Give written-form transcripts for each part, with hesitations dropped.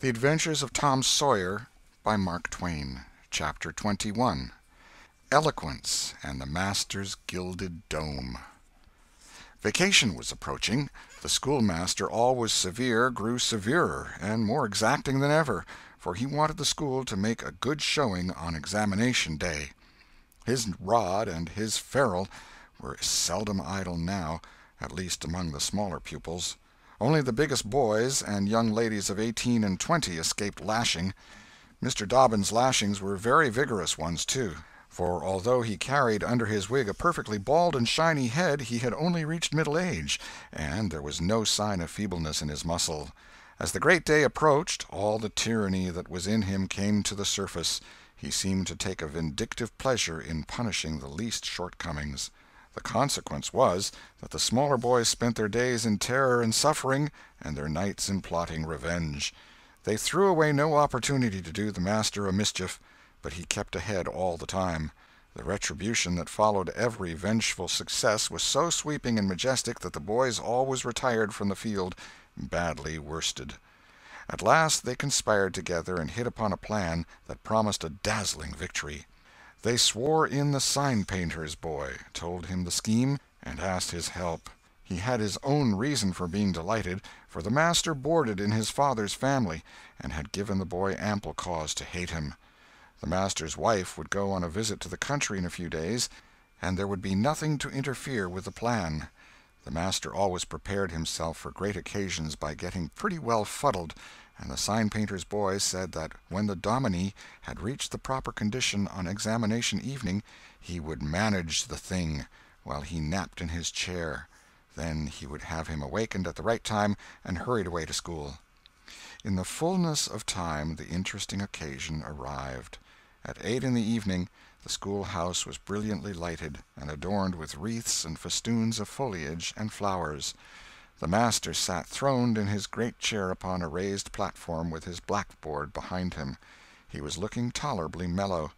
The Adventures of Tom Sawyer, by Mark Twain. Chapter 21. Eloquence and the Master's Gilded Dome. Vacation was approaching. The schoolmaster, always severe, grew severer and more exacting than ever, for he wanted the school to make a good showing on examination day. His rod and his ferule were seldom idle now, at least among the smaller pupils. Only the biggest boys and young ladies of 18 and 20 escaped lashing. Mr. Dobbin's lashings were very vigorous ones, too, for although he carried under his wig a perfectly bald and shiny head, he had only reached middle age, and there was no sign of feebleness in his muscle. As the great day approached, all the tyranny that was in him came to the surface. He seemed to take a vindictive pleasure in punishing the least shortcomings. The consequence was that the smaller boys spent their days in terror and suffering, and their nights in plotting revenge. They threw away no opportunity to do the master a mischief, but he kept ahead all the time. The retribution that followed every vengeful success was so sweeping and majestic that the boys always retired from the field badly worsted. At last they conspired together and hit upon a plan that promised a dazzling victory. They swore in the sign-painter's boy, told him the scheme, and asked his help. He had his own reason for being delighted, for the master boarded in his father's family, and had given the boy ample cause to hate him. The master's wife would go on a visit to the country in a few days, and there would be nothing to interfere with the plan. The master always prepared himself for great occasions by getting pretty well fuddled, and the sign-painter's boy said that when the dominie had reached the proper condition on examination evening, he would manage the thing while he napped in his chair. Then he would have him awakened at the right time and hurried away to school. In the fullness of time the interesting occasion arrived. At 8 in the evening the schoolhouse was brilliantly lighted, and adorned with wreaths and festoons of foliage and flowers. The master sat throned in his great chair upon a raised platform with his blackboard behind him. He was looking tolerably mellow.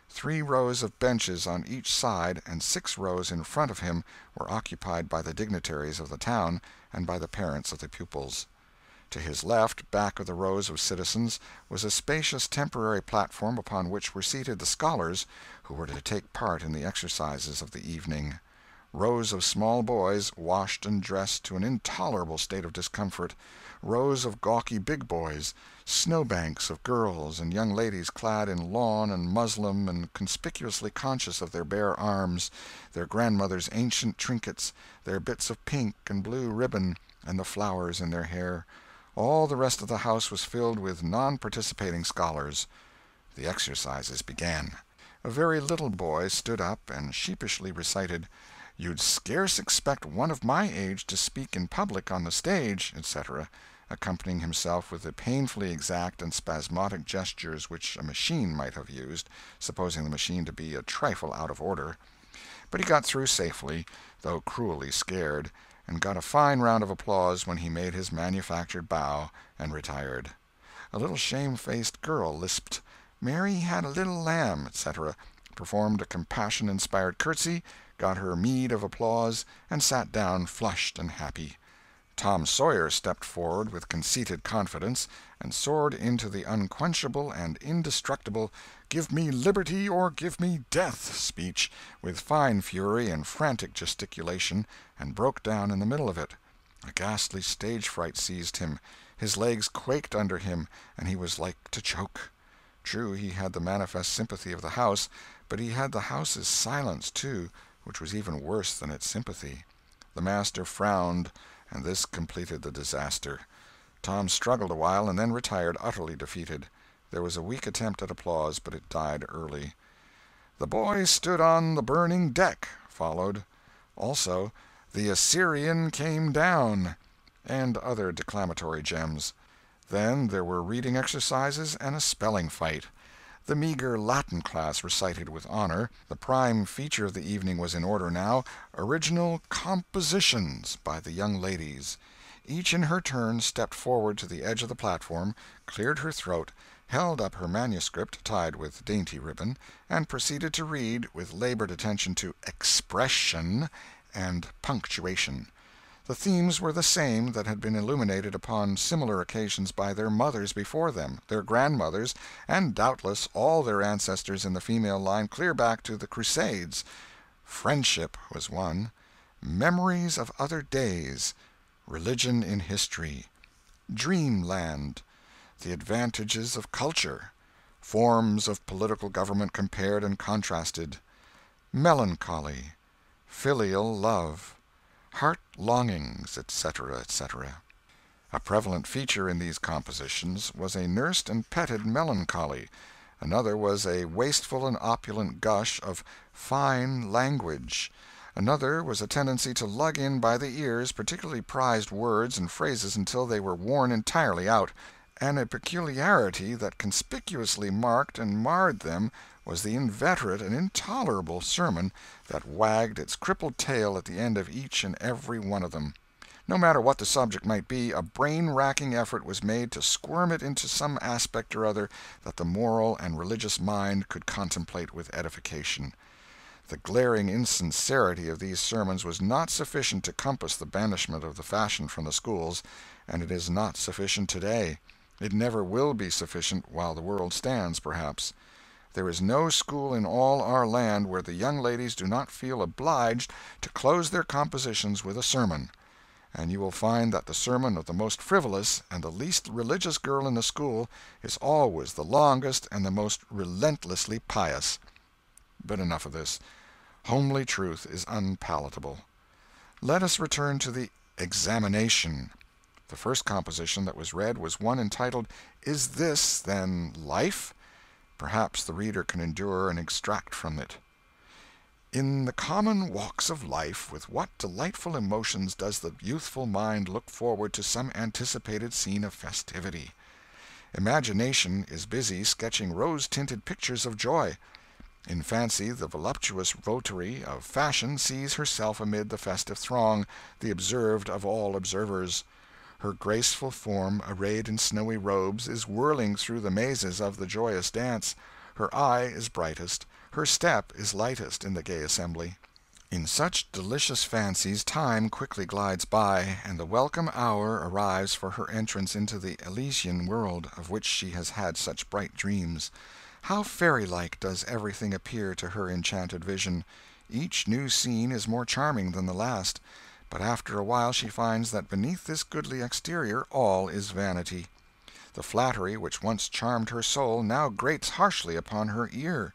3 rows of benches on each side and 6 rows in front of him were occupied by the dignitaries of the town and by the parents of the pupils. To his left, back of the rows of citizens, was a spacious temporary platform upon which were seated the scholars who were to take part in the exercises of the evening. Rows of small boys, washed and dressed to an intolerable state of discomfort, rows of gawky big boys, snowbanks of girls and young ladies clad in lawn and muslin and conspicuously conscious of their bare arms, their grandmother's ancient trinkets, their bits of pink and blue ribbon, and the flowers in their hair. All the rest of the house was filled with non-participating scholars. The exercises began. A very little boy stood up and sheepishly recited, "You'd scarce expect one of my age to speak in public on the stage," etc., accompanying himself with the painfully exact and spasmodic gestures which a machine might have used, supposing the machine to be a trifle out of order. But he got through safely, though cruelly scared, and got a fine round of applause when he made his manufactured bow and retired. A little shamefaced girl lisped, "Mary had a little lamb," etc., performed a compassion-inspired curtsy, got her meed of applause, and sat down flushed and happy. Tom Sawyer stepped forward with conceited confidence, and soared into the unquenchable and indestructible "Give me liberty or give me death" speech, with fine fury and frantic gesticulation, and broke down in the middle of it. A ghastly stage fright seized him, his legs quaked under him, and he was like to choke. True, he had the manifest sympathy of the house, but he had the house's silence, too, which was even worse than its sympathy. The master frowned, and this completed the disaster. Tom struggled a while, and then retired utterly defeated. There was a weak attempt at applause, but it died early. "The boy stood on the burning deck" followed. Also, "The Assyrian came down," and other declamatory gems. Then there were reading exercises and a spelling fight. The meager Latin class recited with honor. The prime feature of the evening was in order now, original compositions by the young ladies. Each in her turn stepped forward to the edge of the platform, cleared her throat, held up her manuscript tied with dainty ribbon, and proceeded to read, with labored attention to expression and punctuation. The themes were the same that had been illuminated upon similar occasions by their mothers before them, their grandmothers, and doubtless all their ancestors in the female line clear back to the Crusades. Friendship was one, memories of other days, religion in history, dreamland, the advantages of culture, forms of political government compared and contrasted, melancholy, filial love, heart longings, etc., etc. A prevalent feature in these compositions was a nursed and petted melancholy. Another was a wasteful and opulent gush of fine language. Another was a tendency to lug in by the ears particularly prized words and phrases until they were worn entirely out, and a peculiarity that conspicuously marked and marred them was the inveterate and intolerable sermon that wagged its crippled tail at the end of each and every one of them. No matter what the subject might be, a brain-racking effort was made to squirm it into some aspect or other that the moral and religious mind could contemplate with edification. The glaring insincerity of these sermons was not sufficient to compass the banishment of the fashion from the schools, and it is not sufficient today. It never will be sufficient while the world stands, perhaps. There is no school in all our land where the young ladies do not feel obliged to close their compositions with a sermon, and you will find that the sermon of the most frivolous and the least religious girl in the school is always the longest and the most relentlessly pious. But enough of this. Homely truth is unpalatable. Let us return to the examination. The first composition that was read was one entitled, "Is This, Then, Life?" Perhaps the reader can endure an extract from it. In the common walks of life, with what delightful emotions does the youthful mind look forward to some anticipated scene of festivity! Imagination is busy sketching rose-tinted pictures of joy. In fancy the voluptuous votary of fashion sees herself amid the festive throng, the observed of all observers. Her graceful form, arrayed in snowy robes, is whirling through the mazes of the joyous dance. Her eye is brightest, her step is lightest in the gay assembly. In such delicious fancies time quickly glides by, and the welcome hour arrives for her entrance into the Elysian world, of which she has had such bright dreams. How fairy-like does everything appear to her enchanted vision! Each new scene is more charming than the last. But after a while she finds that beneath this goodly exterior all is vanity. The flattery which once charmed her soul now grates harshly upon her ear.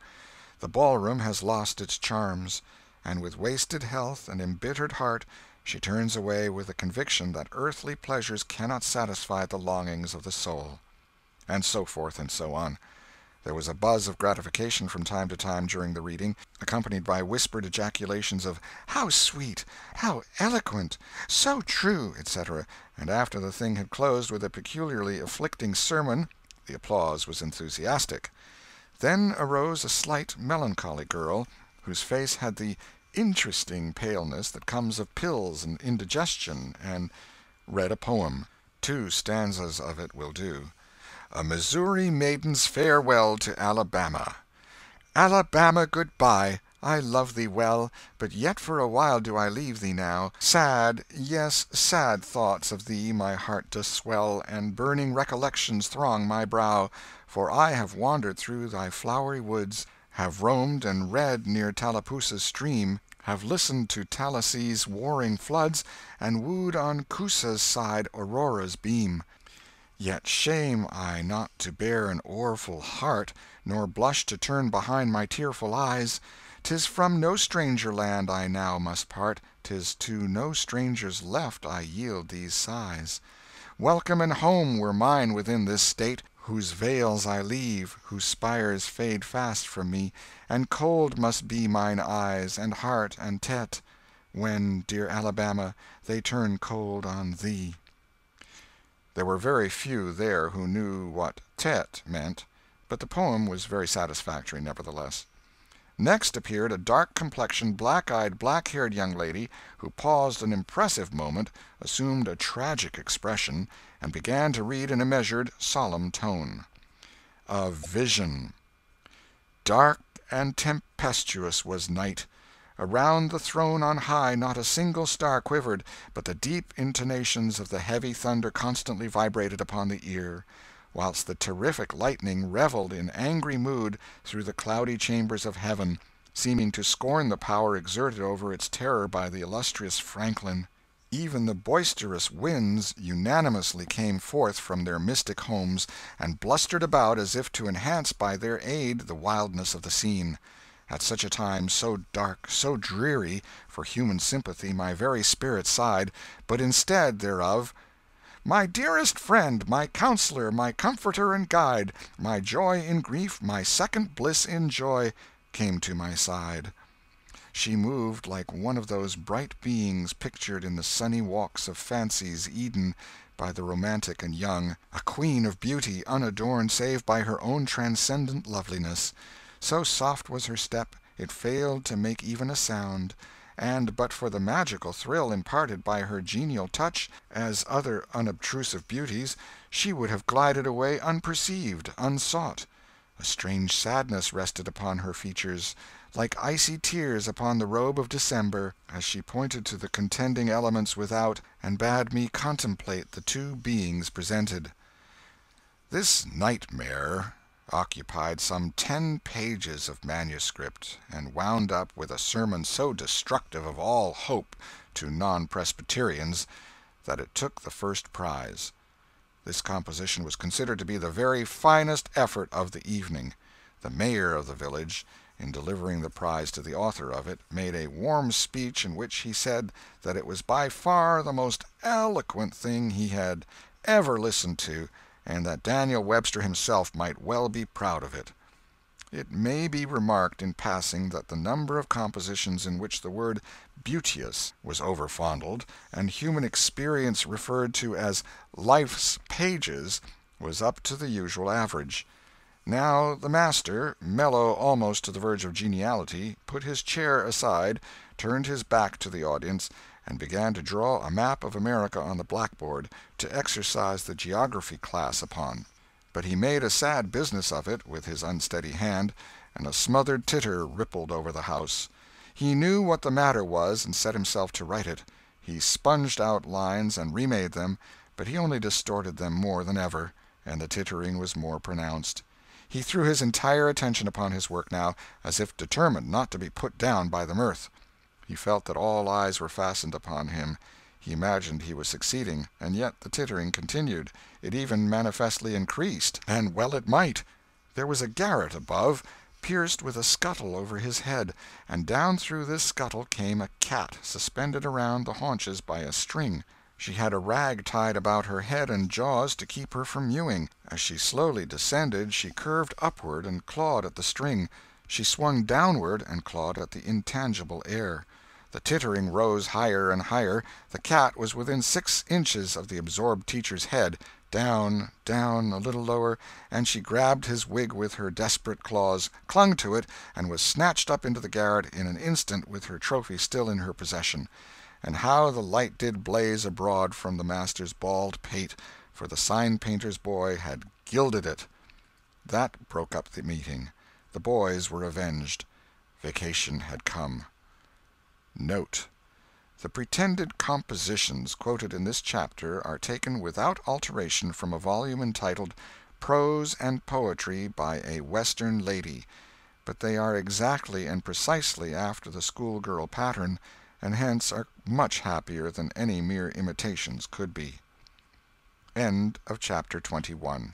The ballroom has lost its charms, and with wasted health and embittered heart she turns away with the conviction that earthly pleasures cannot satisfy the longings of the soul. And so forth and so on. There was a buzz of gratification from time to time during the reading, accompanied by whispered ejaculations of "How sweet!" "How eloquent!" "So true!" etc., and after the thing had closed with a peculiarly afflicting sermon, the applause was enthusiastic. Then arose a slight, melancholy girl, whose face had the interesting paleness that comes of pills and indigestion, and read a poem. 2 stanzas of it will do. A Missouri Maiden's Farewell to Alabama. Alabama, good-bye, I love thee well, but yet for a while do I leave thee now. Sad, yes, sad thoughts of thee my heart doth swell, and burning recollections throng my brow. For I have wandered through thy flowery woods, have roamed and read near Tallapoosa's stream, have listened to Tallahasssee's warring floods, and wooed on Coosa's side Aurora's beam. Yet shame I not to bear an o'erfull heart, nor blush to turn behind my tearful eyes. 'Tis from no stranger land I now must part, 'tis to no stranger's left I yield these sighs. Welcome and home were mine within this state, whose vales I leave, whose spires fade fast from me, and cold must be mine eyes, and heart, and tete, when, dear Alabama, they turn cold on thee. There were very few there who knew what "tete" meant, but the poem was very satisfactory nevertheless. Next appeared a dark-complexioned, black-eyed, black-haired young lady, who paused an impressive moment, assumed a tragic expression, and began to read in a measured, solemn tone. A vision. Dark and tempestuous was night. Around the throne on high not a single star quivered, but the deep intonations of the heavy thunder constantly vibrated upon the ear, whilst the terrific lightning revelled in angry mood through the cloudy chambers of heaven, seeming to scorn the power exerted over its terror by the illustrious Franklin. Even the boisterous winds unanimously came forth from their mystic homes, and blustered about as if to enhance by their aid the wildness of the scene. At such a time, so dark, so dreary, for human sympathy my very spirit sighed, but instead thereof, "My dearest friend, my counselor, my comforter and guide, my joy in grief, my second bliss in joy," came to my side. She moved like one of those bright beings pictured in the sunny walks of fancy's Eden by the romantic and young, a queen of beauty unadorned save by her own transcendent loveliness. So soft was her step, it failed to make even a sound, and but for the magical thrill imparted by her genial touch, as other unobtrusive beauties, she would have glided away unperceived, unsought. A strange sadness rested upon her features, like icy tears upon the robe of December, as she pointed to the contending elements without, and bade me contemplate the two beings presented. This nightmare occupied some 10 pages of manuscript, and wound up with a sermon so destructive of all hope to non-Presbyterians that it took the first prize. This composition was considered to be the very finest effort of the evening. The mayor of the village, in delivering the prize to the author of it, made a warm speech in which he said that it was by far the most eloquent thing he had ever listened to, and that Daniel Webster himself might well be proud of it. It may be remarked in passing that the number of compositions in which the word beauteous was overfondled, and human experience referred to as life's pages, was up to the usual average. Now the master, mellow almost to the verge of geniality, put his chair aside, turned his back to the audience, and began to draw a map of America on the blackboard, to exercise the geography class upon. But he made a sad business of it with his unsteady hand, and a smothered titter rippled over the house. He knew what the matter was, and set himself to right it. He sponged out lines and remade them, but he only distorted them more than ever, and the tittering was more pronounced. He threw his entire attention upon his work now, as if determined not to be put down by the mirth. He felt that all eyes were fastened upon him. He imagined he was succeeding, and yet the tittering continued. It even manifestly increased, and well it might. There was a garret above, pierced with a scuttle over his head, and down through this scuttle came a cat, suspended around the haunches by a string. She had a rag tied about her head and jaws to keep her from mewing. As she slowly descended, she curved upward and clawed at the string. She swung downward and clawed at the intangible air. The tittering rose higher and higher. The cat was within 6 inches of the absorbed teacher's head. Down, down, a little lower, and she grabbed his wig with her desperate claws, clung to it, and was snatched up into the garret in an instant with her trophy still in her possession. And how the light did blaze abroad from the master's bald pate, for the sign-painter's boy had gilded it. That broke up the meeting. The boys were avenged. Vacation had come. Note: the pretended compositions quoted in this chapter are taken without alteration from a volume entitled Prose and Poetry by a Western Lady, but they are exactly and precisely after the schoolgirl pattern, and hence are much happier than any mere imitations could be. End of chapter 21.